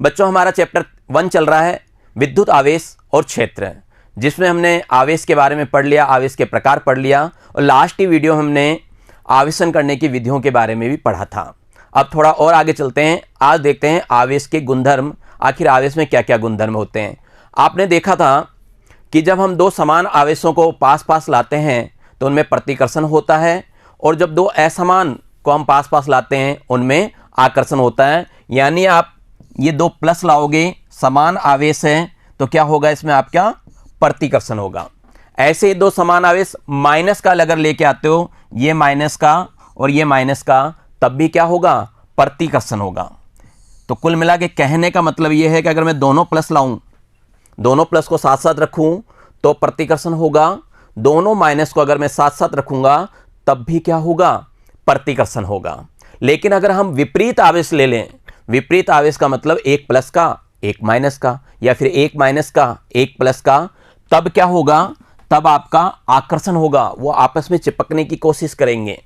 बच्चों हमारा चैप्टर 1 चल रहा है विद्युत आवेश और क्षेत्र, जिसमें हमने आवेश के बारे में पढ़ लिया, आवेश के प्रकार पढ़ लिया और लास्ट ही वीडियो हमने आवेशन करने की विधियों के बारे में भी पढ़ा था। अब थोड़ा और आगे चलते हैं, आज देखते हैं आवेश के गुणधर्म, आखिर आवेश में क्या क्या गुणधर्म होते हैं। आपने देखा था कि जब हम दो समान आवेशों को पास पास लाते हैं तो उनमें प्रतिकर्षण होता है, और जब दो असमान को हम पास पास लाते हैं उनमें आकर्षण होता है। यानी आप ये दो प्लस लाओगे, समान आवेश है तो क्या होगा, इसमें आपका प्रतिकर्षण होगा। ऐसे ही दो समान आवेश माइनस का अगर लेके आते हो, ये माइनस का और ये माइनस का, तब भी क्या होगा, प्रतिकर्षण होगा। तो कुल मिला के कहने का मतलब ये है कि अगर मैं दोनों प्लस लाऊं, दोनों प्लस को साथ साथ रखूं तो प्रतिकर्षण होगा, दोनों माइनस को अगर मैं साथ साथ रखूंगा तब भी क्या होगा, प्रतिकर्षण होगा। लेकिन अगर हम विपरीत आवेश ले लें, विपरीत आवेश का मतलब एक प्लस का एक माइनस का, या फिर एक माइनस का एक प्लस का, तब क्या होगा, तब आपका आकर्षण होगा। वो आपस में चिपकने की कोशिश करेंगे,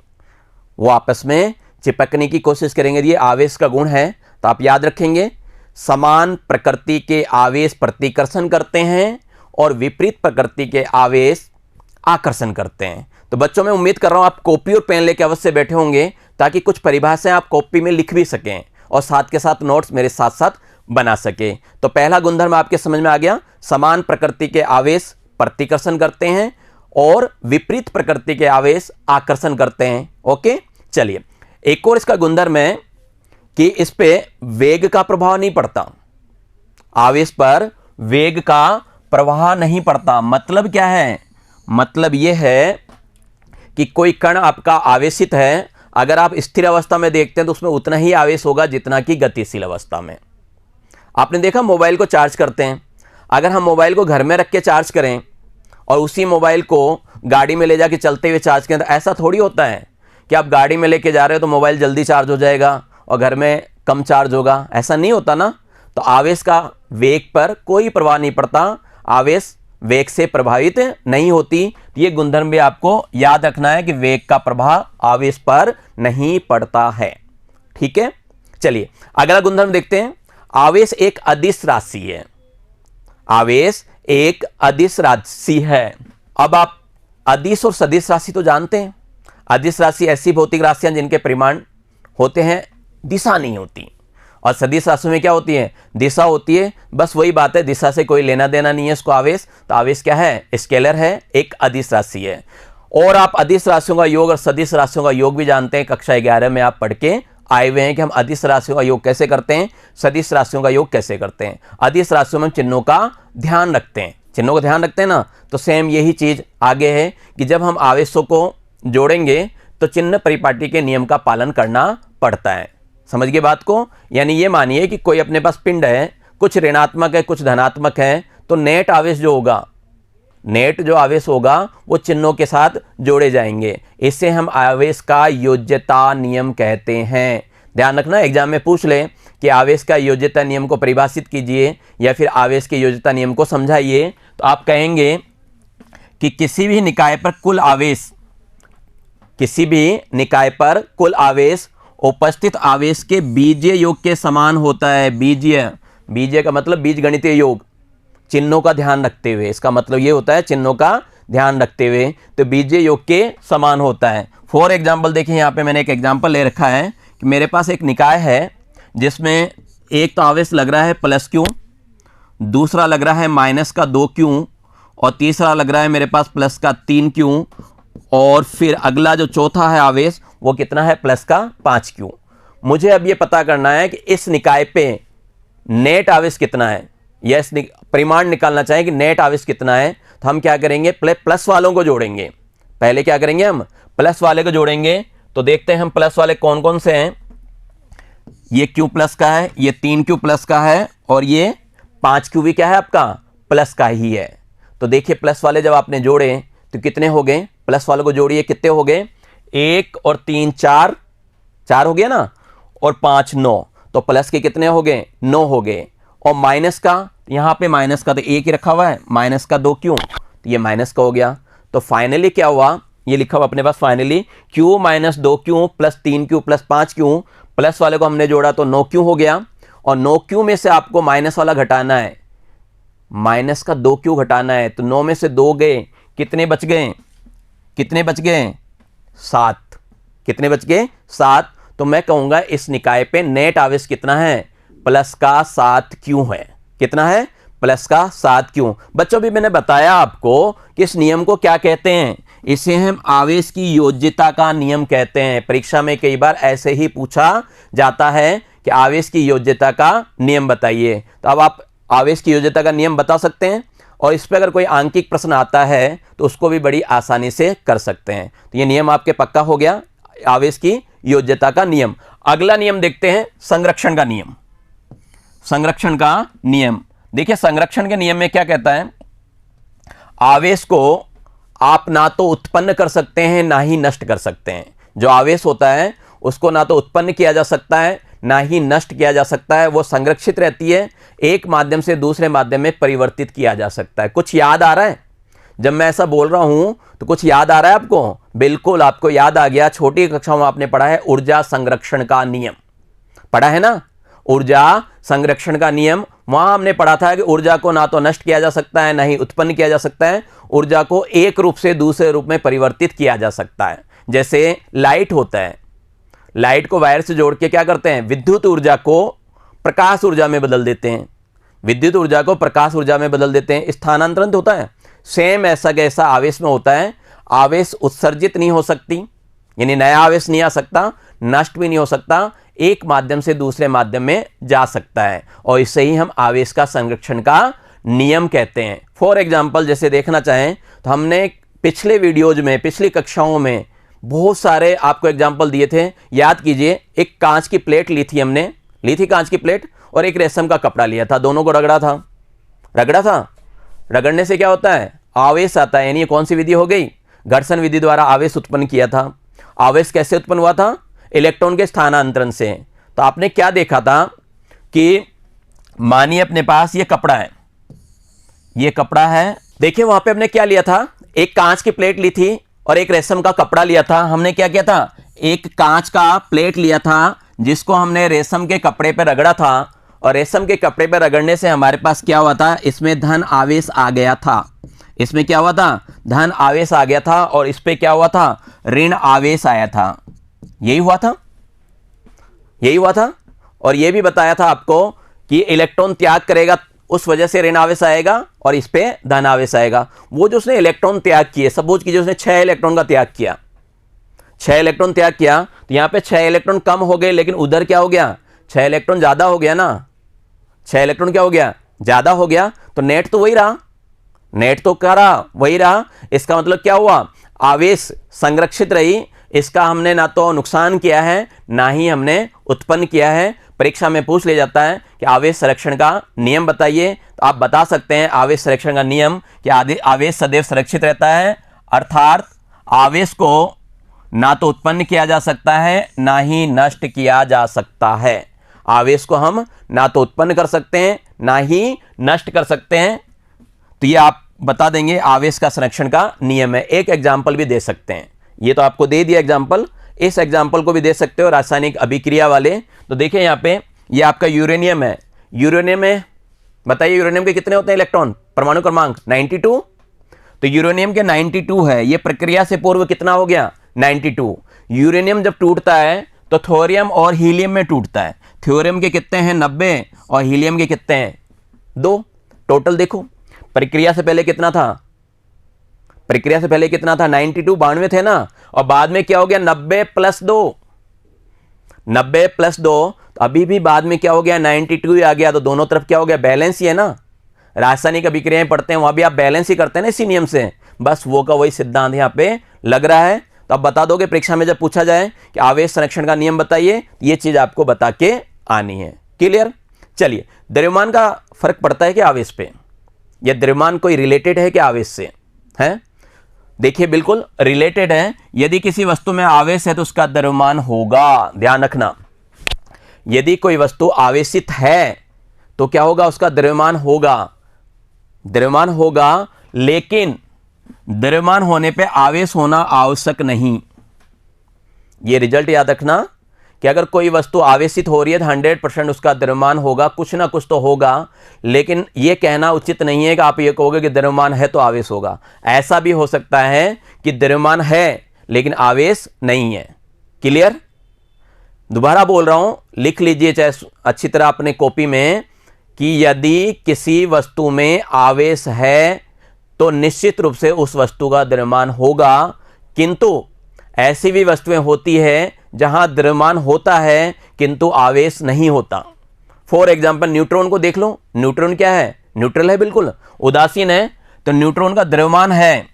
वो आपस में चिपकने की कोशिश करेंगे। ये आवेश का गुण है, तो आप याद रखेंगे, समान प्रकृति के आवेश प्रतिकर्षण करते हैं और विपरीत प्रकृति के आवेश आकर्षण करते हैं। तो बच्चों मैं उम्मीद कर रहा हूं आप कॉपी और पेन लेके अवश्य बैठे होंगे, ताकि कुछ परिभाषाएं आप कॉपी में लिख भी सकें और साथ के साथ नोट्स मेरे साथ साथ बना सके। तो पहला गुणधर्म आपके समझ में आ गया, समान प्रकृति के आवेश प्रतिकर्षण करते हैं और विपरीत प्रकृति के आवेश आकर्षण करते हैं। ओके, चलिए एक और इसका गुणधर्म है कि इस पे वेग का प्रभाव नहीं पड़ता, आवेश पर वेग का प्रभाव नहीं पड़ता। मतलब क्या है, मतलब यह है कि कोई कण आपका आवेशित है, अगर आप स्थिर अवस्था में देखते हैं तो उसमें उतना ही आवेश होगा जितना कि गतिशील अवस्था में। आपने देखा मोबाइल को चार्ज करते हैं, अगर हम मोबाइल को घर में रख के चार्ज करें और उसी मोबाइल को गाड़ी में ले जाके चलते हुए चार्ज करें, तो ऐसा थोड़ी होता है कि आप गाड़ी में लेके जा रहे हो तो मोबाइल जल्दी चार्ज हो जाएगा और घर में कम चार्ज होगा, ऐसा नहीं होता ना। तो आवेश का वेग पर कोई प्रभाव नहीं पड़ता, आवेश वेग से प्रभावित नहीं होती। ये गुणधर्म भी आपको याद रखना है कि वेग का प्रभाव आवेश पर नहीं पड़ता है। ठीक है, चलिए अगला गुणधर्म देखते हैं। आवेश एक अदिश राशि है, आवेश एक अदिश राशि है। अब आप अदिश और सदिश राशि तो जानते हैं। अदिश राशि ऐसी भौतिक राशियां जिनके परिमाण होते हैं, दिशा नहीं होती, और सदिश राशि में क्या होती है, दिशा होती है। बस वही बात है, दिशा से कोई लेना देना नहीं है इसको आवेश। तो आवेश क्या है, स्केलर है, एक अदिश राशि है। और आप अदिश राशियों का योग और सदिश राशियों का योग भी जानते हैं, कक्षा 11 में आप पढ़ के आए हुए हैं कि हम अदिश राशियों का योग कैसे करते हैं, सदिश राशियों का योग कैसे करते हैं। अदिश राशियों में चिन्हों का ध्यान रखते हैं, चिन्हों का ध्यान रखते हैं ना। तो सेम यही चीज आगे है कि जब हम आवेशों को जोड़ेंगे तो चिन्ह परिपाटी के नियम का पालन करना पड़ता है। समझ गए बात को। यानी ये मानिए कि कोई अपने पास पिंड है, कुछ ऋणात्मक है कुछ धनात्मक है, तो नेट आवेश जो होगा, नेट जो आवेश होगा वो चिन्हों के साथ जोड़े जाएंगे। इसे हम आवेश का योज्यता नियम कहते हैं। ध्यान रखना, एग्जाम में पूछ ले कि आवेश का योज्यता नियम को परिभाषित कीजिए या फिर आवेश के योज्यता नियम को समझाइए, तो आप कहेंगे कि किसी भी निकाय पर कुल आवेश, किसी भी निकाय पर कुल आवेश उपस्थित आवेश के बीजीय योग के समान होता है। बीजीय, बीजीय का मतलब बीजगणितीय योग, चिन्हों का ध्यान रखते हुए, इसका मतलब ये होता है चिन्हों का ध्यान रखते हुए, तो बीजीय योग के समान होता है। फॉर एग्जाम्पल देखिए, यहाँ पे मैंने एक एग्जाम्पल ले रखा है कि मेरे पास एक निकाय है जिसमें एक तो आवेश लग रहा है प्लस क्यू, दूसरा लग रहा है माइनस का 2 क्यू, और तीसरा लग रहा है मेरे पास प्लस का 3 क्यू, और फिर अगला जो चौथा है आवेश वो कितना है, प्लस का 5 क्यू। मुझे अब ये पता करना है कि इस निकाय पे नेट आवेश कितना है, या इस परिमाण निकालना चाहिए कि नेट आवेश कितना है। तो हम क्या करेंगे, प्लस वालों को जोड़ेंगे। पहले क्या करेंगे, हम प्लस वाले को जोड़ेंगे। तो देखते हैं हम प्लस वाले कौन कौन से हैं। ये क्यू प्लस का है, ये 3 क्यू प्लस का है, और ये 5 क्यू भी क्या है आपका, प्लस का ही है। तो देखिए प्लस वाले जब आपने जोड़े तो कितने हो गए, प्लस वालों को जोड़िए, कितने हो गए, 1 और 3 4, 4 हो गया ना, और 5 9, तो प्लस के कितने हो गए, 9 हो गए। और माइनस का, यहां पे माइनस का तो 1 ही रखा हुआ है, माइनस का 2 क्यों, तो ये माइनस का हो गया। तो फाइनली क्या हुआ, ये लिखा हुआ अपने पास finally Q minus 2 Q plus 3 Q plus 5 Q, plus वाले को हमने जोड़ा तो 9 क्यू हो गया, और 9q में से आपको माइनस वाला घटाना है, माइनस का 2q घटाना है, तो 9 में से 2 गए, कितने बच गए, कितने बच गए, 7, कितने बच गए, 7। तो मैं कहूंगा इस निकाय पे नेट आवेश कितना है, प्लस का 7q है, कितना है, प्लस का 7q। बच्चों भी मैंने बताया आपको कि इस नियम को क्या कहते हैं, इसे हम आवेश की योज्यता का नियम कहते हैं। परीक्षा में कई बार ऐसे ही पूछा जाता है कि आवेश की योज्यता का नियम बताइए, तो अब आप आवेश की योज्यता का नियम बता सकते हैं, और इस पर अगर कोई आंकिक प्रश्न आता है तो उसको भी बड़ी आसानी से कर सकते हैं। तो ये नियम आपके पक्का हो गया, आवेश की योज्यता का नियम। अगला नियम देखते हैं, संरक्षण का नियम। संरक्षण का नियम देखिए, संरक्षण के नियम में क्या कहता है, आवेश को आप ना तो उत्पन्न कर सकते हैं ना ही नष्ट कर सकते हैं। जो आवेश होता है उसको ना तो उत्पन्न किया जा सकता है ना ही नष्ट किया जा सकता है, वो संरक्षित रहती है, एक माध्यम से दूसरे माध्यम में परिवर्तित किया जा सकता है। कुछ याद आ रहा है जब मैं ऐसा बोल रहा हूं, तो कुछ याद आ रहा है आपको, बिल्कुल आपको याद आ गया। छोटी कक्षाओं में आपने पढ़ा है ऊर्जा संरक्षण का नियम, पढ़ा है ना, ऊर्जा संरक्षण का नियम। वहां हमने पढ़ा था कि ऊर्जा को ना तो नष्ट किया जा सकता है ना ही उत्पन्न किया जा सकता है, ऊर्जा को एक रूप से दूसरे रूप में परिवर्तित किया जा सकता है। जैसे लाइट होता है, लाइट को वायर से जोड़ के क्या करते हैं, विद्युत ऊर्जा को प्रकाश ऊर्जा में बदल देते हैं, विद्युत ऊर्जा को प्रकाश ऊर्जा में बदल देते हैं, स्थानांतरण होता है। सेम ऐसा कैसा आवेश में होता है, आवेश उत्सर्जित नहीं हो सकती, यानी नया आवेश नहीं आ सकता, नष्ट भी नहीं हो सकता, एक माध्यम से दूसरे माध्यम में जा सकता है, और इसे ही हम आवेश का संरक्षण का नियम कहते हैं। फॉर एग्जाम्पल जैसे देखना चाहें तो हमने पिछले वीडियोज में, पिछली कक्षाओं में बहुत सारे आपको एग्जाम्पल दिए थे, याद कीजिए। एक कांच की प्लेट ली थी हमने, ली थी कांच की प्लेट, और एक रेशम का कपड़ा लिया था, दोनों को रगड़ा था, रगड़ा था। रगड़ने से क्या होता है, आवेश आता है, यानी ये कौन सी विधि हो गई, घर्षण विधि द्वारा आवेश उत्पन्न किया था। आवेश कैसे उत्पन्न हुआ था, इलेक्ट्रॉन के स्थानांतरण से। तो आपने क्या देखा था कि मानिए अपने पास ये कपड़ा है, ये कपड़ा है, देखिए वहां पे हमने क्या लिया था, एक कांच की प्लेट ली थी और एक रेशम का कपड़ा लिया था। हमने क्या किया था, एक कांच का प्लेट लिया था जिसको हमने रेशम के कपड़े पर रगड़ा था, और रेशम के कपड़े पर रगड़ने से हमारे पास क्या हुआ था, इसमें धन आवेश आ गया था, इसमें क्या हुआ था, धन आवेश आ गया था, और इस पे क्या हुआ था, ऋण आवेश आया था। यही हुआ था, यही हुआ था। और यह भी बताया था आपको कि इलेक्ट्रॉन त्याग करेगा, उस वजह से ऋण आवेश आएगा, और इस पे धन आवेश आएगा। वो जो उसने इलेक्ट्रॉन त्याग किए, सपोज कीजिए उसने 6 इलेक्ट्रॉन का त्याग किया, 6 इलेक्ट्रॉन त्याग किया, तो यहां पे 6 इलेक्ट्रॉन कम हो गए, लेकिन उधर क्या हो गया, 6 इलेक्ट्रॉन ज्यादा हो गया ना, 6 इलेक्ट्रॉन क्या हो गया, ज्यादा हो गया। तो नेट तो वही रहा, नेट तो क्या रहा, वही रहा। इसका मतलब क्या हुआ, आवेश संरक्षित रही, इसका हमने ना तो नुकसान किया है ना ही हमने उत्पन्न किया है। परीक्षा में पूछ लिया जाता है कि आवेश संरक्षण का नियम बताइए, तो आप बता सकते हैं आवेश संरक्षण का नियम कि आवेश सदैव सुरक्षित रहता है, अर्थात आवेश को ना तो उत्पन्न किया जा सकता है ना ही नष्ट किया जा सकता है। आवेश को हम ना तो उत्पन्न कर सकते हैं ना ही नष्ट कर सकते हैं। तो ये आप बता देंगे आवेश का संरक्षण का नियम है। एक एग्जाम्पल भी दे सकते हैं, ये तो आपको दे दिया एग्जाम्पल, इस एग्जाम्पल को भी दे सकते हो, रासायनिक अभिक्रिया वाले। तो देखिए यहाँ पे ये आपका यूरेनियम है, यूरेनियम में बताइए यूरेनियम के कितने होते हैं इलेक्ट्रॉन, परमाणु क्रमांक 92। तो यूरेनियम के 92 है, ये प्रक्रिया से पूर्व कितना हो गया, 92। यूरेनियम जब टूटता है तो थोरियम और हीलियम में टूटता है। थोरियम के कितने हैं, 90, और हीलियम के कितने हैं, 2। टोटल देखो प्रक्रिया से पहले कितना था, प्रक्रिया से पहले कितना था, 92, 92 थे ना, और बाद में क्या हो गया, 90 + 2, 90 + 2, तो अभी भी बाद में क्या हो गया, 92 ही आ गया। तो दोनों तरफ क्या हो गया, बैलेंस ही है ना। रासायनिक अभिक्रियाएं पढ़ते हैं वहां भी आप बैलेंस ही करते हैं ना इसी नियम से, बस वो का वही सिद्धांत यहाँ पे लग रहा है। तो अब बता दोगे परीक्षा में जब पूछा जाए कि आवेश संरक्षण का नियम बताइए, ये चीज आपको बता के आनी है। क्लियर। चलिए, द्रव्यमान का फर्क पड़ता है कि आवेश पे, यह द्रव्यमान कोई रिलेटेड है कि आवेश से है, देखिए बिल्कुल रिलेटेड है। यदि किसी वस्तु में आवेश है तो उसका द्रव्यमान होगा, ध्यान रखना। यदि कोई वस्तु आवेशित है तो क्या होगा, उसका द्रव्यमान होगा, द्रव्यमान होगा, लेकिन द्रव्यमान होने पे आवेश होना आवश्यक नहीं। यह रिजल्ट याद रखना कि अगर कोई वस्तु आवेशित हो रही है तो 100% उसका द्रव्यमान होगा, कुछ ना कुछ तो होगा, लेकिन ये कहना उचित नहीं है कि आप ये कहोगे कि द्रव्यमान है तो आवेश होगा। ऐसा भी हो सकता है कि द्रव्यमान है लेकिन आवेश नहीं है। क्लियर? दोबारा बोल रहा हूं, लिख लीजिए चाहे अच्छी तरह अपने कॉपी में कि यदि किसी वस्तु में आवेश है तो निश्चित रूप से उस वस्तु का द्रव्यमान होगा, किंतु ऐसी भी वस्तुएं होती है जहां द्रव्यमान होता है किंतु आवेश नहीं होता। फॉर एग्जाम्पल न्यूट्रॉन को देख लो। न्यूट्रॉन क्या है? न्यूट्रल है, बिल्कुल उदासीन है। तो न्यूट्रॉन का द्रव्यमान है,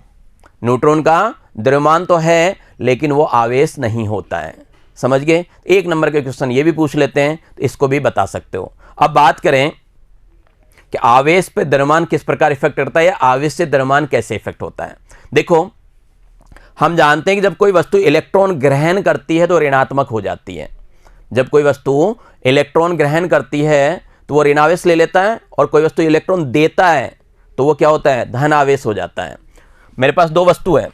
न्यूट्रॉन का द्रव्यमान तो है लेकिन वो आवेश नहीं होता है। समझ गए? एक नंबर के क्वेश्चन ये भी पूछ लेते हैं तो इसको भी बता सकते हो। अब बात करें कि आवेश पे द्रव्यमान किस प्रकार इफेक्ट करता है या आवेश से द्रव्यमान कैसे इफेक्ट होता है। देखो, हम जानते हैं कि जब कोई वस्तु इलेक्ट्रॉन ग्रहण करती है तो ऋणात्मक हो जाती है। जब कोई वस्तु इलेक्ट्रॉन ग्रहण करती है तो वो ऋणावेश ले लेता है, और कोई वस्तु इलेक्ट्रॉन देता है तो वो क्या होता है? धन आवेश हो जाता है। मेरे पास दो वस्तु है,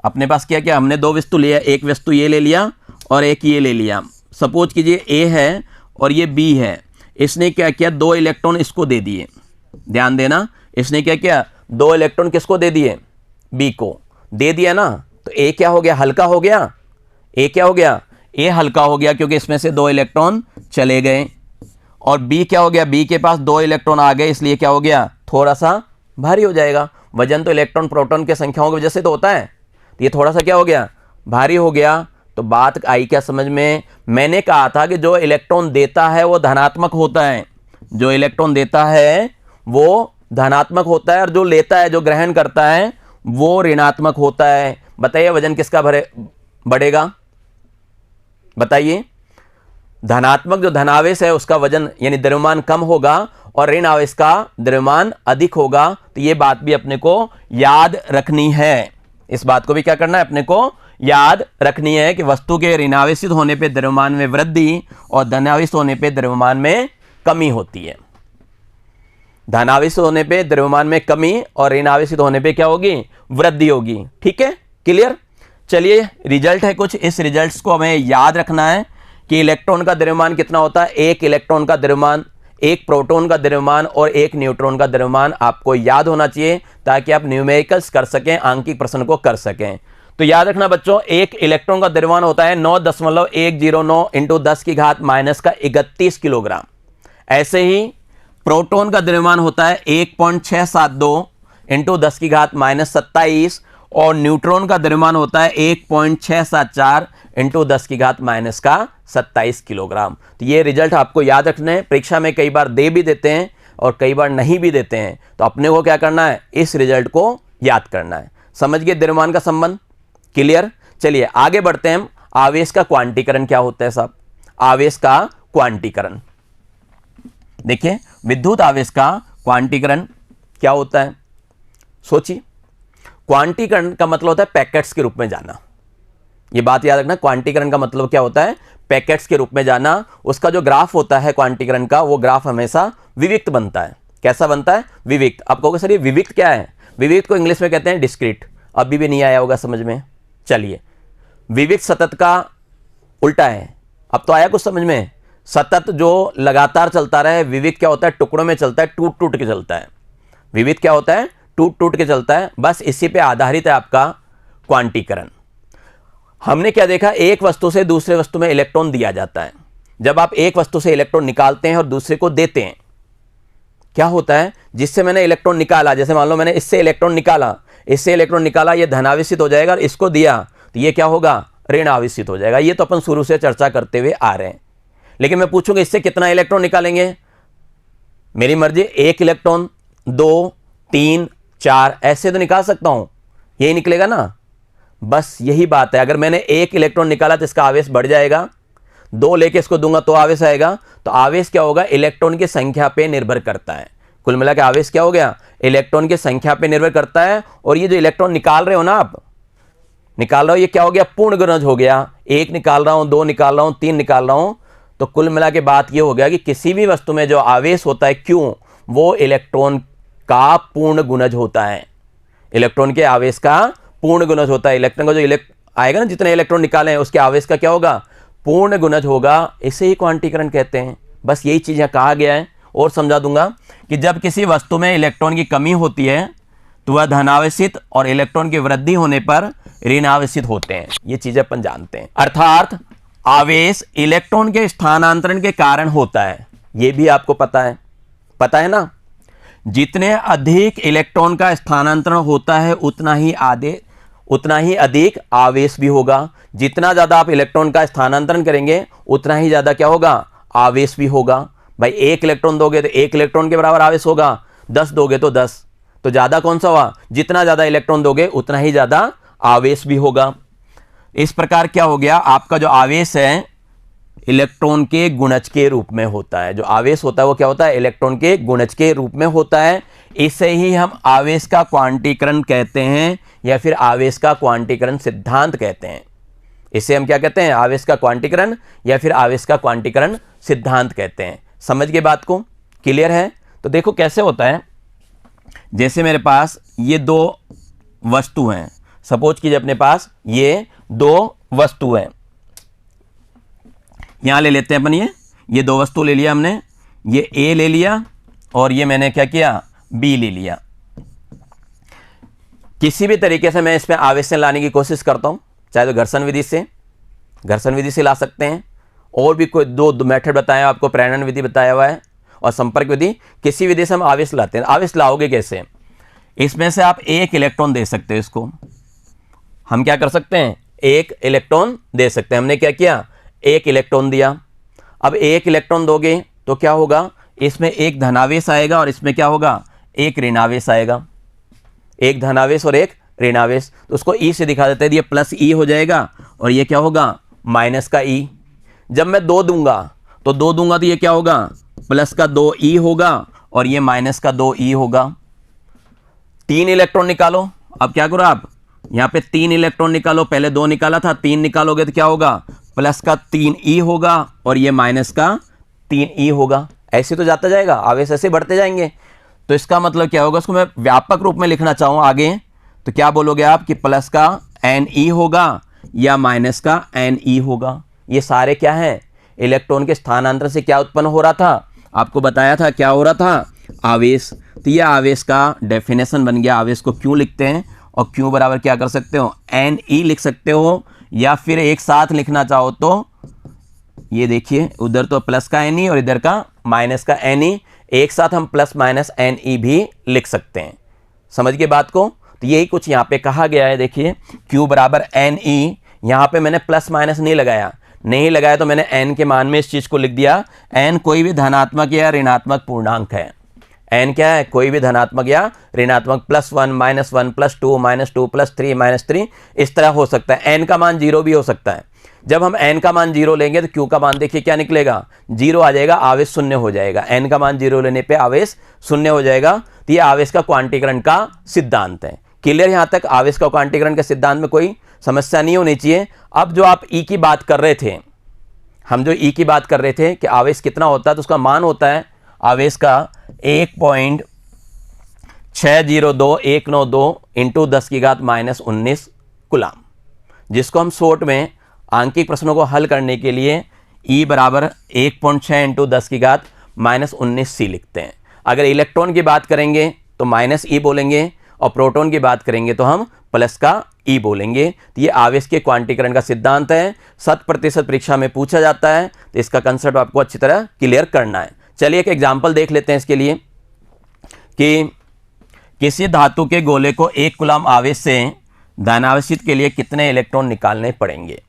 अपने पास क्या क्या हमने दो वस्तु लिया, एक वस्तु ये ले लिया और एक ये ले लिया। सपोज कीजिए ए है और ये बी है। इसने क्या किया? दो इलेक्ट्रॉन इसको दे दिए। ध्यान देना, इसने क्या किया? दो इलेक्ट्रॉन किसको दे दिए? बी को दे दिया ना। तो ए क्या हो गया? हल्का हो गया। ए क्या हो गया? ए हल्का हो गया क्योंकि इसमें से दो इलेक्ट्रॉन चले गए। और बी क्या हो गया? बी के पास दो इलेक्ट्रॉन आ गए, इसलिए क्या हो गया? थोड़ा सा भारी हो जाएगा। वजन तो इलेक्ट्रॉन प्रोटॉन के संख्याओं की वजह से तो होता है, तो ये थोड़ा सा क्या हो गया? भारी हो गया। तो बात आई क्या समझ में? मैंने कहा था कि जो इलेक्ट्रॉन देता है वो धनात्मक होता है, जो इलेक्ट्रॉन देता है वो धनात्मक होता है, और जो लेता है, जो ग्रहण करता है, वो ऋणात्मक होता है। बताइए वजन किसका बढ़ेगा? बताइए। धनात्मक जो धनावेश है उसका वजन यानी द्रव्यमान कम होगा, और ऋण आवेश का द्रव्यमान अधिक होगा। तो ये बात भी अपने को याद रखनी है। इस बात को भी क्या करना है? अपने को याद रखनी है कि वस्तु के ऋणावेशित होने पे द्रव्यमान में वृद्धि और धनावेशित होने पे द्रव्यमान में कमी होती है। धनावेशित होने पे द्रव्यमान में कमी और ऋणावेशित होने पे क्या होगी? वृद्धि होगी। ठीक है? क्लियर? चलिए, रिजल्ट है कुछ, इस रिजल्ट्स को हमें याद रखना है कि इलेक्ट्रॉन का द्रव्यमान कितना होता है? एक इलेक्ट्रॉन का द्रव्यमान, एक प्रोटॉन का द्रव्यमान और एक न्यूट्रॉन का द्रव्यमान आपको याद होना चाहिए, ताकि आप न्यूमेरिकल्स कर सकें, आंकिक प्रश्न को कर सकें। तो याद रखना बच्चों, एक इलेक्ट्रॉन का द्रव्यमान होता है 9.109 इंटू 10 की घात माइनस का 31 किलोग्राम। ऐसे ही प्रोटॉन का द्रव्यमान होता है 1.672 इंटू 10 की घात माइनस 27, और न्यूट्रॉन का द्रव्यमान होता है 1.674 इंटू 10 की घात माइनस का 27 किलोग्राम। तो ये रिजल्ट आपको याद रखने हैं। परीक्षा में कई बार दे भी देते हैं और कई बार नहीं भी देते हैं, तो अपने को क्या करना है? इस रिजल्ट को याद करना है। समझ गए द्रव्यमान का संबंध? क्लियर? चलिए आगे बढ़ते हैं हम। आवेश का क्वांटीकरण क्या होता है साहब? आवेश का क्वांटीकरण देखिए, विद्युत आवेश का क्वांटीकरण क्या होता है? सोचिए। क्वांटीकरण का मतलब होता है पैकेट्स के रूप में जाना। ये बात याद रखना, क्वांटीकरण का मतलब क्या होता है? पैकेट्स के रूप में जाना। उसका जो ग्राफ होता है क्वांटीकरण का, वो ग्राफ हमेशा विविक्त बनता है। कैसा बनता है? विविक्त। आप कहोगे सर ये विविक्त क्या है? विविक्त को इंग्लिश में कहते हैं डिस्क्रीट। अभी भी नहीं आया होगा समझ में? चलिए, विविक्त सतत का उल्टा है। अब तो आया कुछ समझ में? सतत जो लगातार चलता रहे, विविक्त क्या होता है? टुकड़ों में चलता है, टूट टूट के चलता है। विविक्त क्या होता है? टूट टूट के चलता है। बस इसी पे आधारित है आपका क्वांटीकरण। हमने क्या देखा? एक वस्तु से दूसरे वस्तु में इलेक्ट्रॉन दिया जाता है। जब आप एक वस्तु से इलेक्ट्रॉन निकालते हैं और दूसरे को देते हैं, क्या होता है? जिससे मैंने इलेक्ट्रॉन निकाला, जैसे मान लो मैंने इससे इलेक्ट्रॉन निकाला, ये धनावेशित हो जाएगा, और इसको दिया तो ये क्या होगा? ऋण आवेशित हो जाएगा। ये तो अपन शुरू से चर्चा करते हुए आ रहे हैं। लेकिन मैं पूछूंगा इससे कितना इलेक्ट्रॉन निकालेंगे? मेरी मर्जी, 1 इलेक्ट्रॉन, 2, 3, 4 ऐसे तो निकाल सकता हूं। यही निकलेगा ना? बस यही बात है। अगर मैंने 1 इलेक्ट्रॉन निकाला तो इसका आवेश बढ़ जाएगा, 2 लेके इसको दूंगा तो आवेश आएगा। तो आवेश क्या होगा? इलेक्ट्रॉन की संख्या पे निर्भर करता है। कुल मिला के आवेश क्या हो गया? इलेक्ट्रॉन की संख्या पे निर्भर करता है। और ये जो इलेक्ट्रॉन निकाल रहे हो ना, आप निकाल रहे हो, ये क्या हो गया? पूर्ण गुणज हो गया। 1 निकाल रहा हूं, 2 निकाल रहा हूं, 3 निकाल रहा हूं। तो कुल मिला के बात ये हो गया कि किसी भी वस्तु में जो आवेश होता है, क्यों? वो इलेक्ट्रॉन का पूर्ण गुणज होता है। इलेक्ट्रॉन के आवेश का पूर्ण गुणज होता है। इलेक्ट्रॉन का जो आएगा ना, जितने इलेक्ट्रॉन निकाले हैं उसके आवेश का क्या होगा? पूर्ण गुणज होगा, इसे ही क्वांटीकरण कहते हैं। बस यही चीज़ यहाँ कहा गया है। और समझा दूंगा कि जब किसी वस्तु में इलेक्ट्रॉन की कमी होती है तो वह धनावेशित और इलेक्ट्रॉन की वृद्धि होने पर ऋणावेशित होते हैं। ये चीजें अपन जानते हैं। अर्थात आवेश इलेक्ट्रॉन के स्थानांतरण के कारण होता है, ये भी आपको पता है ना। जितने अधिक इलेक्ट्रॉन का स्थानांतरण होता है उतना ही अधिक आवेश भी होगा। जितना ज्यादा आप इलेक्ट्रॉन का स्थानांतरण करेंगे उतना ही ज्यादा क्या होगा, आवेश भी होगा। भाई 1 इलेक्ट्रॉन दोगे तो 1 इलेक्ट्रॉन के बराबर आवेश होगा, 10 दोगे तो 10, तो ज्यादा कौन सा हुआ, जितना ज्यादा इलेक्ट्रॉन दोगे उतना ही ज्यादा आवेश भी होगा। इस प्रकार क्या हो गया, आपका जो आवेश है इलेक्ट्रॉन के गुणज के रूप में होता है। जो आवेश होता है वो क्या होता है, इलेक्ट्रॉन के गुणज के रूप में होता है। इसे ही हम आवेश का क्वांटीकरण कहते हैं या फिर आवेश का क्वांटीकरण सिद्धांत कहते हैं। इसे हम क्या कहते हैं, आवेश का क्वांटीकरण या फिर आवेश का क्वांटीकरण सिद्धांत कहते हैं। समझ गए बात को, क्लियर है। तो देखो कैसे होता है, जैसे मेरे पास ये 2 वस्तु हैं, सपोज कीजिए अपने पास ये 2 वस्तु हैं। यहां ले लेते हैं अपन, ये 2 वस्तु ले लिया हमने, ये ए ले लिया और ये मैंने क्या किया, बी ले लिया। किसी भी तरीके से मैं इसमें आवेश लाने की कोशिश करता हूं, चाहे तो घर्षण विधि से ला सकते हैं, और भी कोई 2 मेथड बताया आपको, प्रेरण विधि बताया हुआ है और संपर्क विधि। किसी विधि से हम आवेश लाते हैं। आवेश लाओगे कैसे, इसमें से आप 1 इलेक्ट्रॉन दे सकते हो। इसको हम क्या कर सकते हैं, 1 इलेक्ट्रॉन दे सकते हैं। हमने क्या किया, 1 इलेक्ट्रॉन दिया। अब 1 इलेक्ट्रॉन दोगे तो क्या होगा, इसमें 1 धनावेश आएगा और इसमें क्या होगा, 1 ऋणावेश आएगा। 1 धनावेश और 1 ऋणावेश, तो उसको ई से दिखा देते हैं। ये प्लस ई हो जाएगा और ये क्या होगा, माइनस का ई। जब मैं 2 दूंगा तो 2 दूंगा तो ये क्या होगा, प्लस का 2 ई होगा और ये माइनस का 2 ई होगा। 3 इलेक्ट्रॉन निकालो। अब क्या करो आप, यहां पे 3 इलेक्ट्रॉन निकालो। पहले 2 निकाला था, 3 निकालोगे तो क्या होगा, प्लस का 3 ई होगा और ये माइनस का 3 ई होगा। ऐसे तो जाता जाएगा, आवेश ऐसे बढ़ते जाएंगे। तो इसका मतलब क्या होगा, उसको मैं व्यापक रूप में लिखना चाहूँ आगे तो क्या बोलोगे आप कि प्लस का एन ई होगा या माइनस का एन ई होगा। ये सारे क्या है, इलेक्ट्रॉन के स्थानांतरण से क्या उत्पन्न हो रहा था, आपको बताया था क्या हो रहा था, आवेश। तो ये आवेश का डेफिनेशन बन गया। आवेश को क्यों लिखते हैं, और क्यों बराबर क्या कर सकते हो, एन ई लिख सकते हो, या फिर एक साथ लिखना चाहो तो ये देखिए, उधर तो प्लस का एन ई और इधर का माइनस का एन ई, एक साथ हम प्लस माइनस एन ई भी लिख सकते हैं। समझ गए बात को। तो यही कुछ यहाँ पे कहा गया है। देखिए Q बराबर एन ई, यहाँ पे मैंने प्लस माइनस नहीं लगाया तो मैंने n के मान में इस चीज को लिख दिया। n कोई भी धनात्मक या ऋणात्मक पूर्णांक है। n क्या है, कोई भी धनात्मक या ऋणात्मक, +1 -1 +2 -2 +3 -3 इस तरह हो सकता है। n का मान 0 भी हो सकता है। जब हम n का मान 0 लेंगे तो q का मान देखिए क्या निकलेगा, 0 आ जाएगा, आवेश शून्य हो जाएगा। n का मान 0 लेने पे आवेश शून्य हो जाएगा। तो ये आवेश का क्वांटीकरण का सिद्धांत है। क्लियर, यहां तक आवेश का क्वांटीकरण के सिद्धांत में कोई समस्या नहीं होनी चाहिए। अब जो आप E की बात कर रहे थे, हम जो E की बात कर रहे थे कि आवेश कितना होता है, तो उसका मान होता है आवेश का 1.602192 इंटू 10⁻⁻19 कूलाम, जिसको हम शॉर्ट में आंकिक प्रश्नों को हल करने के लिए E बराबर 1.6 इंटू 10⁻19 C लिखते हैं। अगर इलेक्ट्रॉन की बात करेंगे तो -E बोलेंगे, और प्रोटॉन की बात करेंगे तो हम प्लस का E बोलेंगे। तो ये आवेश के क्वांटीकरण का सिद्धांत है। 100% परीक्षा में पूछा जाता है, तो इसका कंसेप्ट आपको अच्छी तरह क्लियर करना है। चलिए एक एग्जांपल देख लेते हैं इसके लिए, कि किसी धातु के गोले को 1 कूलाम आवेश से धनावेशित के लिए कितने इलेक्ट्रॉन निकालने पड़ेंगे।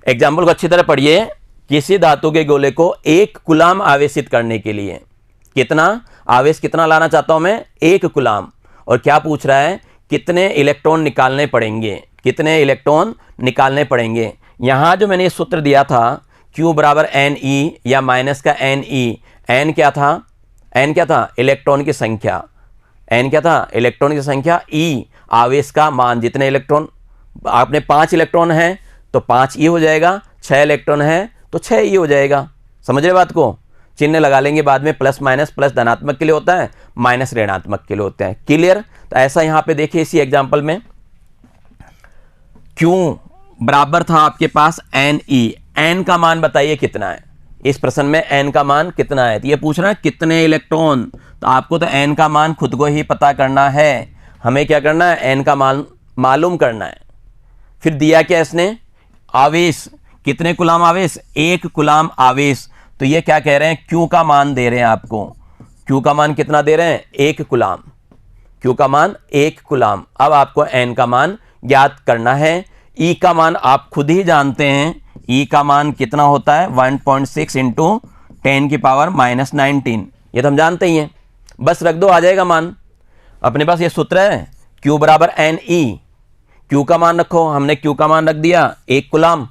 एग्जाम्पल को अच्छी तरह पढ़िए। किसी धातु के गोले को 1 कूलाम आवेशित करने के लिए कितना आवेश, कितना लाना चाहता हूं मैं, 1 कूलाम। और क्या पूछ रहा है, कितने इलेक्ट्रॉन निकालने पड़ेंगे, कितने इलेक्ट्रॉन निकालने पड़ेंगे। यहां जो मैंने ये सूत्र दिया था Q बराबर एन ई या माइनस का एन ई, एन क्या था, इलेक्ट्रॉन की संख्या, एन क्या था, इलेक्ट्रॉन की संख्या, ई आवेश का मान। जितने इलेक्ट्रॉन आपने 5 इलेक्ट्रॉन है तो 5 ई हो जाएगा, 6 इलेक्ट्रॉन है तो 6 ई हो जाएगा। समझ रहे बात को, चिन्ह लगा लेंगे बाद में, प्लस माइनस, प्लस धनात्मक के लिए होता है, माइनस ऋणात्मक के लिए होते हैं। क्लियर। तो ऐसा यहां पे देखिए इसी एग्जांपल में Q बराबर था आपके पास एन ई। एन का मान बताइए कितना है, इस प्रश्न में एन का मान कितना है। तो ये पूछ रहा है कितने इलेक्ट्रॉन, तो आपको तो एन का मान खुद को ही पता करना है। हमें क्या करना है, एन का मान मालूम करना है। फिर दिया क्या इसने, आवेश, कितने कुलाम आवेश, 1 कुलाम आवेश। तो ये क्या कह रहे हैं, क्यू का मान दे रहे हैं आपको। क्यू का मान कितना दे रहे हैं, 1 कुलाम। क्यू का मान 1 कुलाम। अब आपको एन का मान ज्ञात करना है। ई का मान आप खुद ही जानते हैं, ई का मान कितना होता है, 1.6 इंटू 10 की पावर -19। ये तो हम जानते ही हैं, बस रख दो, आ जाएगा मान। अपने पास ये सूत्र है, क्यू बराबर एन ई। क्यू का मान रखो, हमने क्यू का मान रख दिया 1 कुलाम।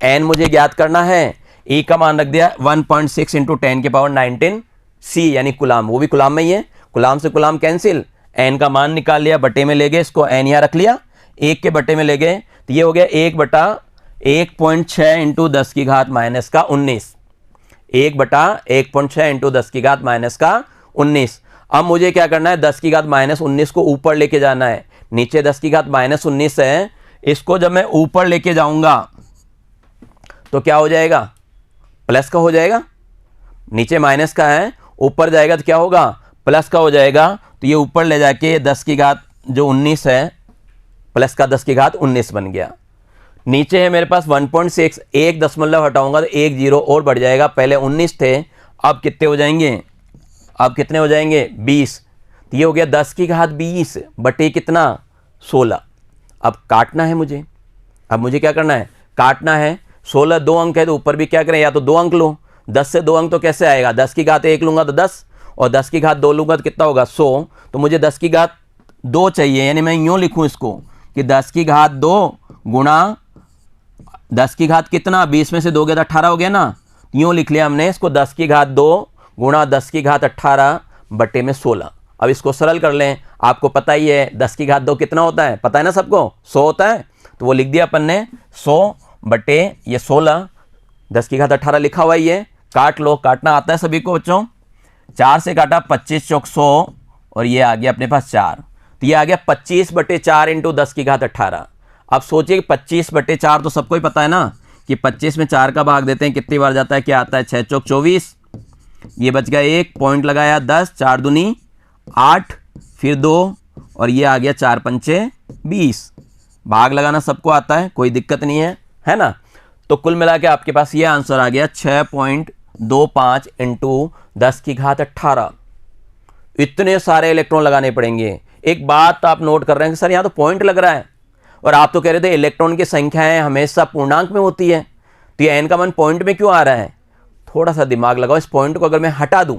एन मुझे ज्ञात करना है, ई का मान रख दिया 1.6 इंटू 10 की पावर 19 सी, यानी कुलाम, वो भी कुलाम में ही है। कुलाम से कुलाम कैंसिल, एन का मान निकाल लिया, बटे में ले गए इसको, एन यहाँ रख लिया, 1 के बटे में ले गए, तो ये हो गया 1/1.6 इंटू 10 की घात माइनस का 19। 1/1.6 इंटू 10 की घात माइनस का 19। अब मुझे क्या करना है, 10 की घात -19 को ऊपर लेके जाना है। नीचे 10 की घात -19 है, इसको जब मैं ऊपर लेके जाऊंगा तो क्या हो जाएगा, प्लस का हो जाएगा। नीचे माइनस का है, ऊपर जाएगा तो क्या होगा, प्लस का हो जाएगा। तो ये ऊपर ले जाके 10 की घात जो 19 है, प्लस का 10 की घात 19 बन गया। नीचे है मेरे पास 1.6, 1 दशमलव हटाऊंगा तो 1 जीरो और बढ़ जाएगा। पहले 19 थे, अब कितने हो जाएंगे, अब कितने हो जाएंगे, 20। तो ये हो गया 10 की घात 20 बटे कितना, 16। अब काटना है मुझे, अब मुझे क्या करना है, काटना है। 16 2 अंक है तो ऊपर भी क्या करें, या तो 2 अंक लो। 10 से 2 अंक तो कैसे आएगा, 10 की घात 1 लूंगा तो 10, और 10 की घात 2 लूंगा तो कितना होगा, 100। तो मुझे 10 की घात 2 चाहिए, यानी मैं यूँ लिखूँ इसको कि 10 की घात 2 गुणा 10 की घात कितना, 20 में से 2 गया तो 18 हो गया ना। यूँ लिख लिया हमने इसको, 10 की घात 2 गुणा 10 की घात 18 बटे में 16। अब इसको सरल कर लें, आपको पता ही है 10 की घात 2 कितना होता है, पता है ना सबको, 100 होता है। तो वो लिख दिया अपन ने 100 बटे ये 16, 10 की घात 18 लिखा हुआ ही है। काट लो, काटना आता है सभी को बच्चों। 4 से काटा 25 चौक 100, और ये आ गया अपने पास 4। तो ये आ गया 25 बटे 4 इंटू 10 की घात 18। अब सोचिए 25 बटे 4 तो सबको ही पता है ना कि 25 में 4 का भाग देते हैं कितनी बार जाता है, क्या आता है, 6 चौक 24, ये बच गया 1, पॉइंट लगाया 10, 4 दूनी 8, फिर 2, और ये आ गया 4 पंचे 20। भाग लगाना सबको आता है, कोई दिक्कत नहीं है ना। तो कुल मिला के आपके पास ये आंसर आ गया 6.25 इंटू 10 की घात 18। इतने सारे इलेक्ट्रॉन लगाने पड़ेंगे। एक बात आप नोट कर रहे हैं कि सर यहाँ तो पॉइंट लग रहा है, और आप तो कह रहे थे इलेक्ट्रॉन की संख्याएं हमेशा पूर्णांक में होती है, तो ये एन का मान पॉइंट में क्यों आ रहा है। थोड़ा सा दिमाग लगाओ, इस पॉइंट को अगर मैं हटा दूं,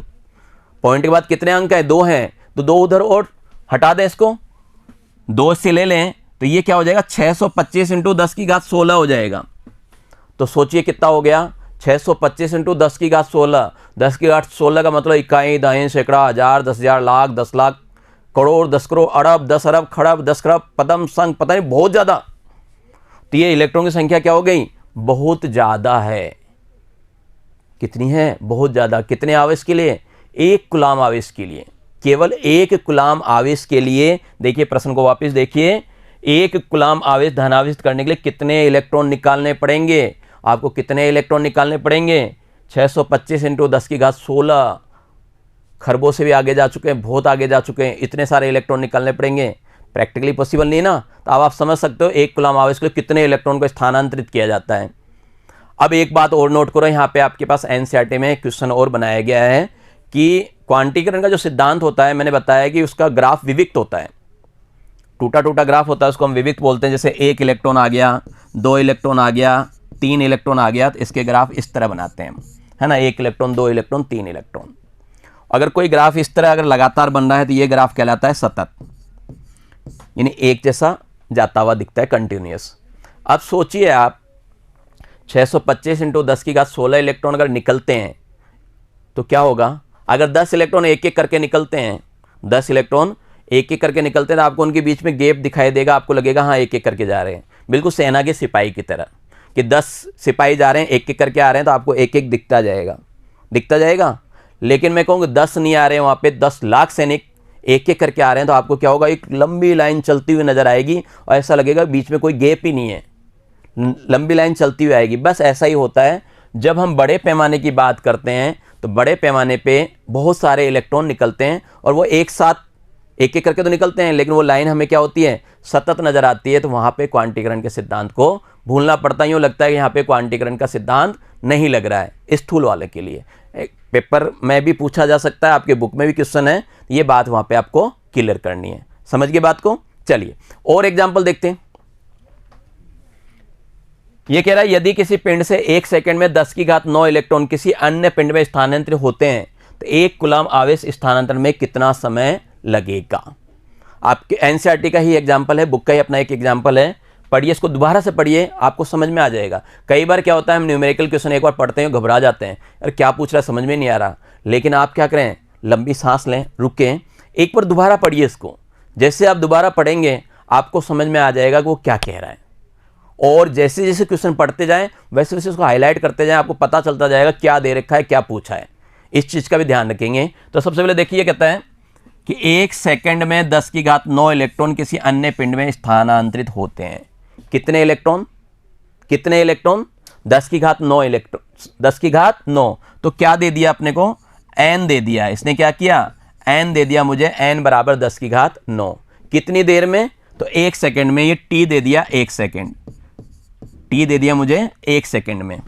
पॉइंट के बाद कितने अंक है, 2 हैं, तो 2 उधर और हटा दें, इसको 2 से ले लें, तो ये क्या हो जाएगा, 625 इंटू 10 की घात 16 हो जाएगा। तो सोचिए कितना हो गया, 625 इंटू 10 की घात 16। 10 की घात 16 का मतलब इकाई, दहाई, सैकड़ा, हजार, 10,000, लाख, 10 लाख, करोड़, 10 करोड़, अरब, 10 अरब, खरब, 10 खरब, पदम, संख, पता नहीं बहुत ज्यादा। तो ये इलेक्ट्रॉन की संख्या क्या हो गई, बहुत ज्यादा है। कितनी है, बहुत ज्यादा। कितने आवेश के लिए, 1 कुलाम आवेश के लिए, केवल 1 कुलाम आवेश के लिए। देखिए प्रश्न को वापस देखिए, 1 कुलाम आवेश धनावेशित करने के लिए कितने इलेक्ट्रॉन निकालने पड़ेंगे, आपको कितने इलेक्ट्रॉन निकालने पड़ेंगे, 625 इंटू 10 की घात 16। खरबों से भी आगे जा चुके हैं, बहुत आगे जा चुके हैं, इतने सारे इलेक्ट्रॉन निकालने पड़ेंगे। प्रैक्टिकली पॉसिबल नहीं ना। तो अब आप समझ सकते हो 1 कुलाम आवेश के लिए कितने इलेक्ट्रॉन को स्थानांतरित किया जाता है। अब एक बात और नोट करो, यहाँ पे आपके पास एनसीईआरटी में क्वेश्चन और बनाया गया है कि क्वांटीकरण का जो सिद्धांत होता है, मैंने बताया कि उसका ग्राफ विविक्त होता है, टूटा टूटा ग्राफ होता है, उसको हम विविक्त बोलते हैं। जैसे 1 इलेक्ट्रॉन आ गया, 2 इलेक्ट्रॉन आ गया, 3 इलेक्ट्रॉन आ गया, तो इसके ग्राफ इस तरह बनाते हैं, है ना, 1 इलेक्ट्रॉन, 2 इलेक्ट्रॉन, 3 इलेक्ट्रॉन। अगर कोई ग्राफ इस तरह अगर लगातार बन रहा है तो ये ग्राफ कहलाता है सतत, यानी एक जैसा जाता हुआ दिखता है, कंटिन्यूअस। अब सोचिए आप 625 इंटू 10 की घात 16 इलेक्ट्रॉन अगर निकलते हैं तो क्या होगा। अगर 10 इलेक्ट्रॉन एक एक करके निकलते हैं, 10 इलेक्ट्रॉन एक एक करके निकलते हैं, तो आपको उनके बीच में गैप दिखाई देगा, आपको लगेगा हाँ एक एक करके जा रहे हैं, बिल्कुल सेना के सिपाही की तरह कि 10 सिपाही जा रहे हैं, एक एक करके आ रहे हैं, तो आपको एक एक दिखता जाएगा। लेकिन मैं कहूँगा 10 नहीं आ रहे हैं, वहाँ पे 10 लाख सैनिक एक एक करके आ रहे हैं, तो आपको क्या होगा, एक लंबी लाइन चलती हुई नजर आएगी और ऐसा लगेगा बीच में कोई गैप ही नहीं है। लंबी लाइन चलती हुई आएगी। बस ऐसा ही होता है जब हम बड़े पैमाने की बात करते हैं तो बड़े पैमाने पे बहुत सारे इलेक्ट्रॉन निकलते हैं और वो एक साथ एक एक करके तो निकलते हैं, लेकिन वो लाइन हमें क्या होती है, सतत नजर आती है। तो वहाँ पे क्वांटीकरण के सिद्धांत को भूलना पड़ता है। यूँ लगता है कि यहाँ पे क्वांटीकरण का सिद्धांत नहीं लग रहा है स्थूल वाले के लिए। एक पेपर में भी पूछा जा सकता है, आपके बुक में भी क्वेश्चन है, ये बात वहाँ पे आपको क्लियर करनी है। समझ गए बात को? चलिए और एग्जाम्पल देखते हैं। ये कह रहा है यदि किसी पिंड से 1 सेकंड में 10⁹ इलेक्ट्रॉन किसी अन्य पिंड में स्थानांतरित होते हैं तो 1 कूलम आवेश स्थानांतरण में कितना समय लगेगा। आपके एनसीईआरटी का ही एग्जाम्पल है, बुक का ही अपना एक एग्जाम्पल है। पढ़िए, इसको दोबारा से पढ़िए, आपको समझ में आ जाएगा। कई बार क्या होता है, हम न्यूमेरिकल क्वेश्चन एक बार पढ़ते हैं घबरा जाते हैं, यार क्या पूछ रहा है समझ में नहीं आ रहा। लेकिन आप क्या करें, लंबी सांस लें, रुकें, एक बार दोबारा पढ़िए इसको। जैसे आप दोबारा पढ़ेंगे आपको समझ में आ जाएगा कि वो क्या कह रहा है। और जैसे जैसे क्वेश्चन पढ़ते जाएं वैसे वैसे उसको हाईलाइट करते जाएं, आपको पता चलता जाएगा क्या दे रखा है, क्या पूछा है। इस चीज़ का भी ध्यान रखेंगे। तो सबसे पहले देखिए, कहता है कि 1 सेकंड में 10⁹ इलेक्ट्रॉन किसी अन्य पिंड में स्थानांतरित होते हैं। कितने इलेक्ट्रॉन? 10⁹ इलेक्ट्रॉन, 10⁹ तो क्या दे दिया अपने को, n दे दिया। इसने क्या किया, n दे दिया मुझे, n बराबर 10⁹ कितनी देर में, तो 1 सेकंड में। ये t दे दिया 1 सेकंड, t दे दिया मुझे 1 सेकंड में।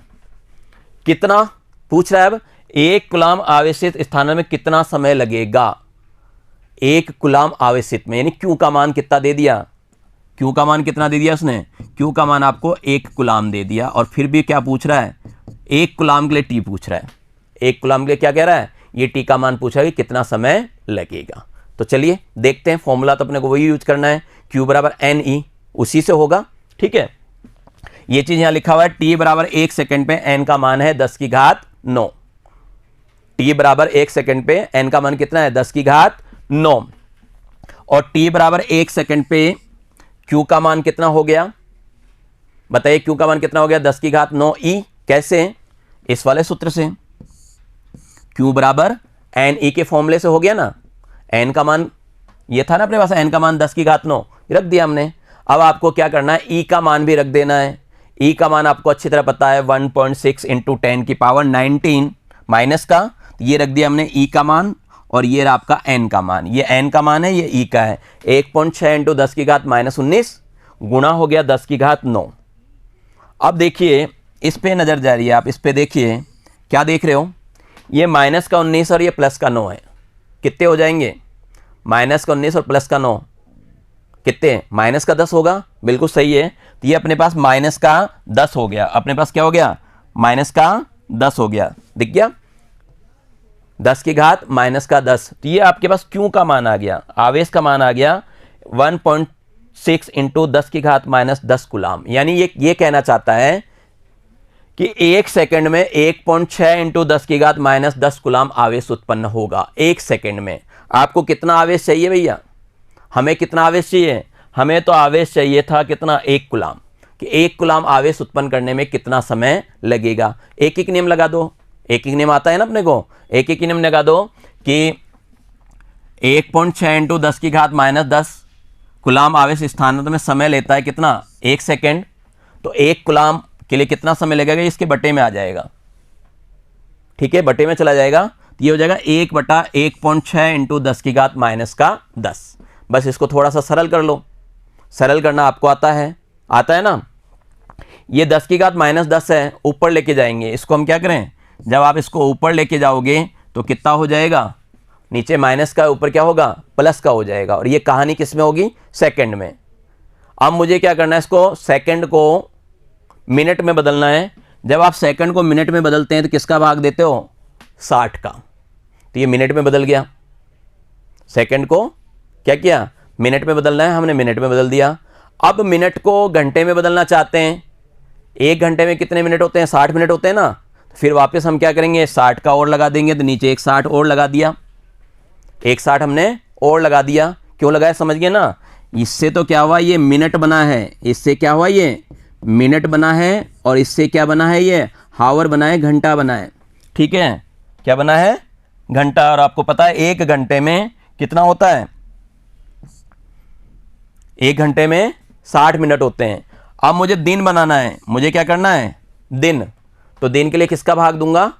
कितना पूछ रहा है अब, 1 कूलम आवेशित स्थानांतरण में कितना समय लगेगा। 1 कूलम आवेशित में यानी Q का मान कितना दे दिया, Q का मान कितना दे दिया उसने, Q का मान आपको 1 कूलम दे दिया। और फिर भी क्या पूछ रहा है, 1 कूलम के लिए T पूछ रहा है। 1 कूलम के लिए क्या कह रहा है, ये T का मान पूछा कि कितना समय लगेगा। तो चलिए देखते हैं, फॉर्मूला तो अपने को वही यूज करना है, Q बराबर NE, उसी से होगा। ठीक है, ये चीज यहां लिखा हुआ है, T बराबर 1 सेकंड पे n का मान है 10⁹। T बराबर 1 सेकंड पे n का मान कितना है, 10⁹। और T बराबर 1 सेकंड पे Q का मान कितना हो गया, बताइए Q का मान कितना हो गया, 10⁹ E। कैसे, इस वाले सूत्र से, Q बराबर NE के फॉर्मूले से हो गया ना। n का मान ये था ना अपने पास, n का मान 10⁹ रख दिया हमने। अब आपको क्या करना है, E का मान भी रख देना है। E का मान आपको अच्छी तरह पता है, 1.6 × 10⁻19 माइनस का, ये रख दिया हमने E का मान। और ये रहा आपका n का मान, ये n का मान है, ये E का है। 1.6 × 10⁻19 गुणा हो गया 10⁹ अब देखिए इस पे नजर जा रही है, आप इस पे देखिए, क्या देख रहे हो, ये माइनस का 19 और ये प्लस का 9 है। कितने हो जाएंगे, माइनस का 19 और प्लस का 9 कितने, माइनस का 10 होगा। बिल्कुल सही है। तो ये अपने पास माइनस का 10 हो गया, अपने पास क्या हो गया, माइनस का 10 हो गया, दिख गया, 10⁻−10। तो ये आपके पास Q का मान आ गया, आवेश का मान आ गया 1.6 × 10⁻−10 कूलम। यानी ये कहना चाहता है कि 1 सेकंड में 1.6 × 10⁻−10 कूलम आवेश उत्पन्न होगा। 1 सेकंड में आपको कितना आवेश चाहिए भैया, हमें कितना आवेश चाहिए, हमें तो आवेश चाहिए था कितना, 1 कूलम, कि 1 कूलम आवेश उत्पन्न करने में कितना समय लगेगा। एक एक नियम लगा दो, एक एक नियम आता है ना अपने को, एक एक नियम लगा दो कि 1.6 × 10⁻−10 कूलम आवेश स्थानांतरण में समय लेता है कितना, 1 सेकंड। तो 1 कूलम के लिए कितना समय लगेगा, इसके बटे में आ जाएगा। ठीक है, बटे में चला जाएगा, तो ये हो जाएगा 1/1.6 × 10⁻−10। बस इसको थोड़ा सा सरल कर लो, सरल करना आपको आता है ना। ये 10⁻−10 है, ऊपर लेके जाएंगे इसको हम, क्या करें, जब आप इसको ऊपर लेके जाओगे तो कितना हो जाएगा, नीचे माइनस का, ऊपर क्या होगा, प्लस का हो जाएगा। और ये कहानी किस में होगी, सेकंड में। अब मुझे क्या करना है, इसको सेकंड को मिनट में बदलना है। जब आप सेकंड को मिनट में बदलते हैं तो किसका भाग देते हो, 60 का। तो ये मिनट में बदल गया, सेकंड को क्या किया, मिनट में बदलना है, हमने मिनट में बदल दिया। अब मिनट को घंटे में बदलना चाहते हैं, 1 घंटे में कितने मिनट होते हैं, 60 मिनट होते हैं ना। फिर वापस हम क्या करेंगे, 60 का और लगा देंगे, तो नीचे एक 60 और लगा दिया, एक 60 हमने और लगा दिया। क्यों लगाया, समझ गए ना। इससे तो क्या हुआ, ये मिनट बना है, इससे क्या हुआ, ये मिनट बना है, और इससे क्या बना है, ये हावर बना है, घंटा बना है। ठीक है, क्या बना है, घंटा। और आपको पता है 1 घंटे में कितना होता है, 1 घंटे में 60 मिनट होते हैं। अब मुझे दिन बनाना है, मुझे क्या करना है, दिन। तो दिन के लिए किसका भाग दूंगा,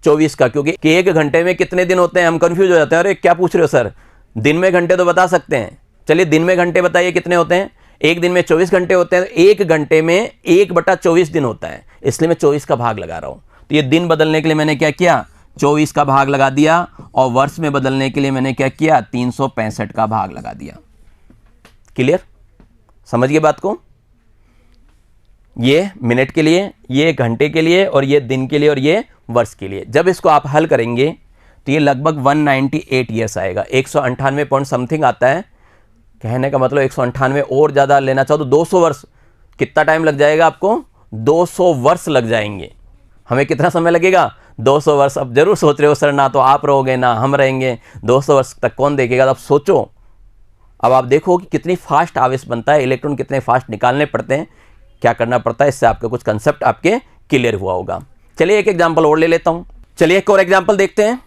24 का, क्योंकि एक घंटे में कितने दिन होते हैं, हम कंफ्यूज हो जाते हैं, अरे क्या पूछ रहे हो सर, दिन में घंटे तो बता सकते हैं। चलिए दिन में घंटे बताइए कितने होते हैं, एक दिन में 24 घंटे होते हैं, एक घंटे में 1/24 दिन होता है, इसलिए मैं 24 का भाग लगा रहा हूं। तो ये दिन बदलने के लिए मैंने क्या किया, 24 का भाग लगा दिया, और वर्ष में बदलने के लिए मैंने क्या किया, 365 का भाग लगा दिया। क्लियर, समझिए बात को। ये मिनट के लिए, ये घंटे के लिए, और ये दिन के लिए, और ये वर्ष के लिए। जब इसको आप हल करेंगे तो ये लगभग 198 ईयर्स आएगा, 198 पॉइंट समथिंग आता है। कहने का मतलब 198 और ज़्यादा लेना चाहो तो 200 वर्ष। कितना टाइम लग जाएगा आपको, 200 वर्ष लग जाएंगे। हमें कितना समय लगेगा, 200 वर्ष। अब जरूर सोच रहे हो सर ना तो आप रहोगे ना हम रहेंगे, 200 वर्ष तक कौन देखेगा। अब सोचो, अब आप देखो कि कितनी फास्ट आवेश बनता है, इलेक्ट्रॉन कितने फास्ट निकालने पड़ते हैं, क्या करना पड़ता है। इससे आपके कुछ कंसेप्ट आपके क्लियर हुआ होगा। चलिए एक एग्जाम्पल और ले लेता हूं। चलिए एक और एग्जाम्पल देखते हैं।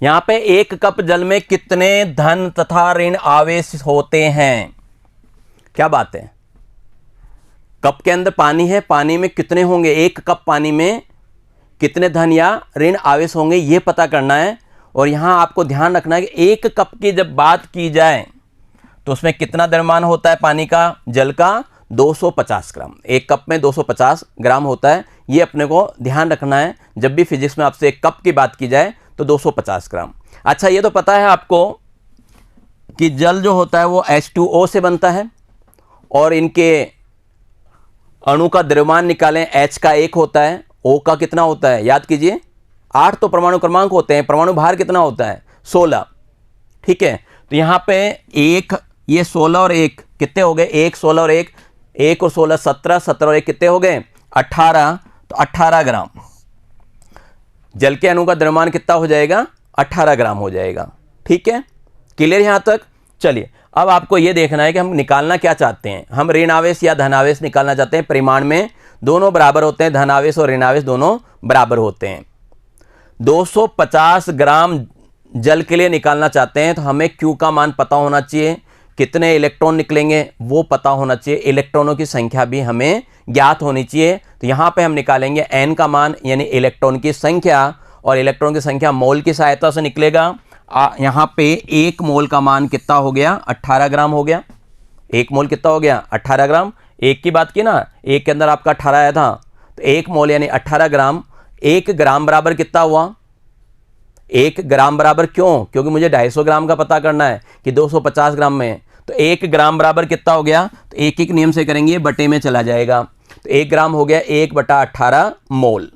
यहां पे 1 कप जल में कितने धन तथा ऋण आवेश होते हैं। क्या बात है, कप के अंदर पानी है, पानी में कितने होंगे, 1 कप पानी में कितने धन या ऋण आवेश होंगे, यह पता करना है। और यहां आपको ध्यान रखना है कि 1 कप की जब बात की जाए तो उसमें कितना द्रव्यमान होता है पानी का, जल का, 250 ग्राम। 1 कप में 250 ग्राम होता है, ये अपने को ध्यान रखना है। जब भी फिजिक्स में आपसे 1 कप की बात की जाए तो 250 ग्राम। अच्छा, ये तो पता है आपको कि जल जो होता है वो H2O से बनता है, और इनके अणु का द्रव्यमान निकालें, H का 1 होता है, O का कितना होता है, याद कीजिए 8 तो परमाणु क्रमांक होते हैं, परमाणु भार कितना होता है, 16। ठीक है, तो यहां पे 1, ये 16 और 1 कितने हो गए, 1 16 और 1, 1 और 16 17, 17 और 1 कितने हो गए, 18। तो 18 ग्राम जल के अणु का द्रव्यमान कितना हो जाएगा, 18 ग्राम हो जाएगा। ठीक है, क्लियर यहां तक। चलिए अब आपको यह देखना है कि हम निकालना क्या चाहते हैं। हम ऋण आवेश या धनावेश निकालना चाहते हैं। परिमाण में दोनों बराबर होते हैं, धनावेश और ऋणावेश दोनों बराबर होते हैं। 250 ग्राम जल के लिए निकालना चाहते हैं तो हमें Q का मान पता होना चाहिए, कितने इलेक्ट्रॉन निकलेंगे वो पता होना चाहिए, इलेक्ट्रॉनों की संख्या भी हमें ज्ञात होनी चाहिए। तो यहां पे हम निकालेंगे n का मान यानी इलेक्ट्रॉन की संख्या, और इलेक्ट्रॉन की संख्या मोल की सहायता से निकलेगा। यहां पे 1 मोल का मान कितना हो गया, 18 ग्राम हो गया। 1 मोल कितना हो गया, 18 ग्राम। 1 की बात की ना, 1 के अंदर आपका 18 आया था, तो 1 मोल यानी 18 ग्राम। 1 ग्राम बराबर कितना हुआ, 1 ग्राम बराबर क्यों, क्योंकि मुझे 250 ग्राम का पता करना है कि 250 ग्राम में, तो 1 ग्राम बराबर कितना हो गया, तो एक नियम से करेंगे, बटे में चला जाएगा। तो 1 ग्राम हो गया 1/18 मोल।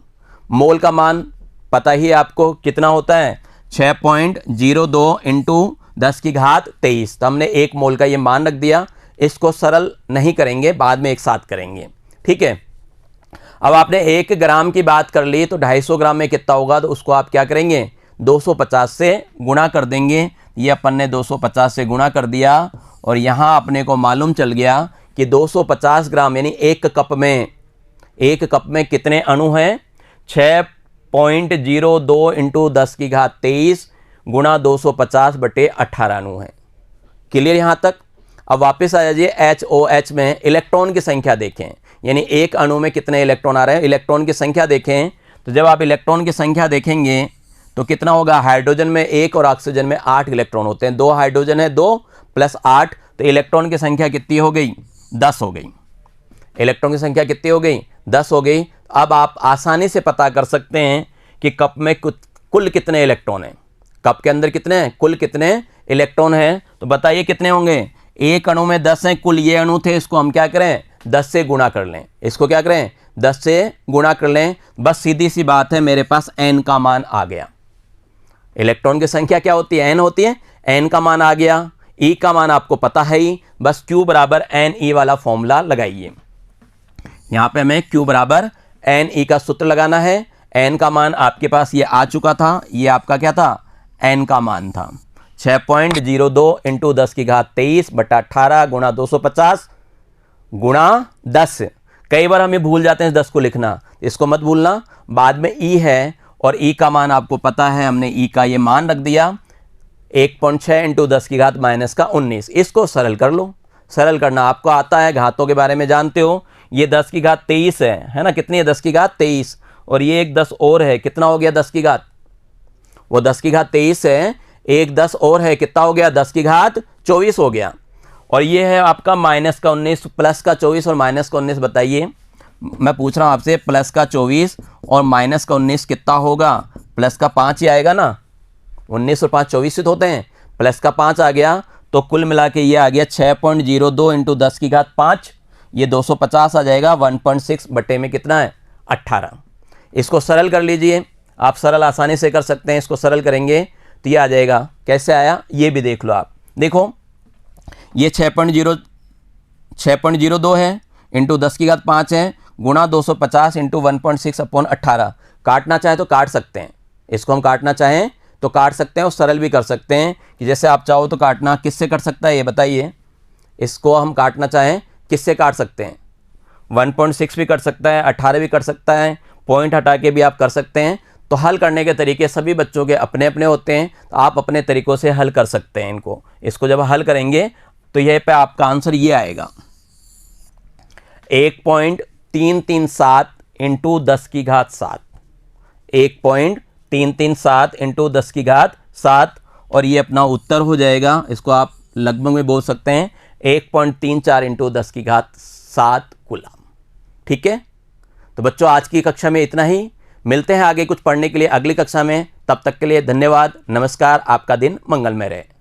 मोल का मान पता ही आपको कितना होता है, 6.02 × 10⁻23। तो हमने 1 मोल का ये मान रख दिया। इसको सरल नहीं करेंगे, बाद में एक साथ करेंगे। ठीक है, अब आपने 1 ग्राम की बात कर ली तो 250 ग्राम में कितना होगा, तो उसको आप क्या करेंगे, 250 से गुणा कर देंगे। ये अपन ने 250 से गुणा कर दिया, और यहाँ अपने को मालूम चल गया कि 250 ग्राम यानी 1 कप में कितने अणु हैं, 6.02 × 10⁻23 गुणा 250/18 अणु हैं। क्लियर यहाँ तक। अब वापस आ जाइए, HOH में इलेक्ट्रॉन की संख्या देखें, यानी एक अणु में कितने इलेक्ट्रॉन आ रहे हैं, इलेक्ट्रॉन की संख्या देखें। तो जब आप इलेक्ट्रॉन की संख्या देखेंगे तो कितना होगा, हाइड्रोजन में 1 और ऑक्सीजन में 8 इलेक्ट्रॉन होते हैं। 2 हाइड्रोजन है, 2 + 8, तो इलेक्ट्रॉन की संख्या कितनी हो गई, 10 हो गई। इलेक्ट्रॉन की संख्या कितनी हो गई, 10 हो गई। अब आप आसानी से पता कर सकते हैं कि कप में कुल कितने इलेक्ट्रॉन हैं, कप के अंदर कितने हैं, कुल कितने इलेक्ट्रॉन हैं। तो बताइए कितने होंगे, एक अणु में 10 हैं, कुल ये अणु थे, इसको हम क्या करें, 10 से गुणा कर लें। इसको क्या करें, 10 से गुणा कर लें। बस सीधी सी बात है, मेरे पास n का मान आ गया। इलेक्ट्रॉन की संख्या क्या होती है, n होती है, n का मान आ गया। E का मान आपको पता है ही, बस Q = NE वाला फॉर्मूला लगाइए। यहां पे हमें Q = NE का सूत्र लगाना है। n का मान आपके पास ये आ चुका था, ये आपका क्या था, n का मान था। 6.02 × 10⁻23/18 गुणा 250 गुणा 10। कई बार हमें भूल जाते हैं 10 को लिखना, इसको मत भूलना। बाद में E है, और E का मान आपको पता है, हमने E का ये मान रख दिया 1.6 × 10⁻−19। इसको सरल कर लो। सरल करना आपको आता है, घातों के बारे में जानते हो। ये 10 की घात 23 है ना, कितनी है 10 की घात 23, और ये एक 10 और है, कितना हो गया 10 की घात, वो 10 की घात 23 है, एक 10 और है, कितना हो गया 10 की घात 24 हो गया। और ये है आपका माइनस का 19, प्लस का 24 और माइनस का 19, बताइए, मैं पूछ रहा हूँ आपसे, प्लस का 24 और माइनस का 19 कितना होगा, प्लस का 5 ही आएगा ना, 19 और 5 24 होते हैं, प्लस का 5 आ गया, तो कुल मिला के ये आ गया 6.02 इंटू 10 की घात 5, ये 250 आ जाएगा, 1.6 बटे में कितना है 18। इसको सरल कर लीजिए, आप सरल आसानी से कर सकते हैं, इसको सरल करेंगे तो ये आ जाएगा, कैसे आया ये भी देख लो आप, देखो ये 6.02 है इंटू 10 की घात 5 है, गुणा 250 इंटू 1.6 अपॉन 18, काटना चाहे तो काट सकते हैं, इसको हम काटना चाहें तो काट सकते हैं और सरल भी कर सकते हैं, कि जैसे आप चाहो तो काटना किससे कट सकता है ये बताइए, इसको हम काटना चाहें किससे काट सकते हैं, 1.6 भी कट सकता है, 18 भी कट सकता है, पॉइंट हटा के भी आप कर सकते हैं। तो हल करने के तरीके सभी बच्चों के अपने अपने होते हैं, तो आप अपने तरीक़ों से हल कर सकते हैं इनको। इसको जब हल करेंगे तो यह पे आपका आंसर ये आएगा 1.337 इंटू 10 की घात 7, 1.337 इंटू 10 की घात 7, और ये अपना उत्तर हो जाएगा, इसको आप लगभग में बोल सकते हैं 1.34 इंटू 10 की घात 7 कूलम। ठीक है, तो बच्चों आज की कक्षा में इतना ही, मिलते हैं आगे कुछ पढ़ने के लिए अगली कक्षा में, तब तक के लिए धन्यवाद, नमस्कार, आपका दिन मंगलमय रहे।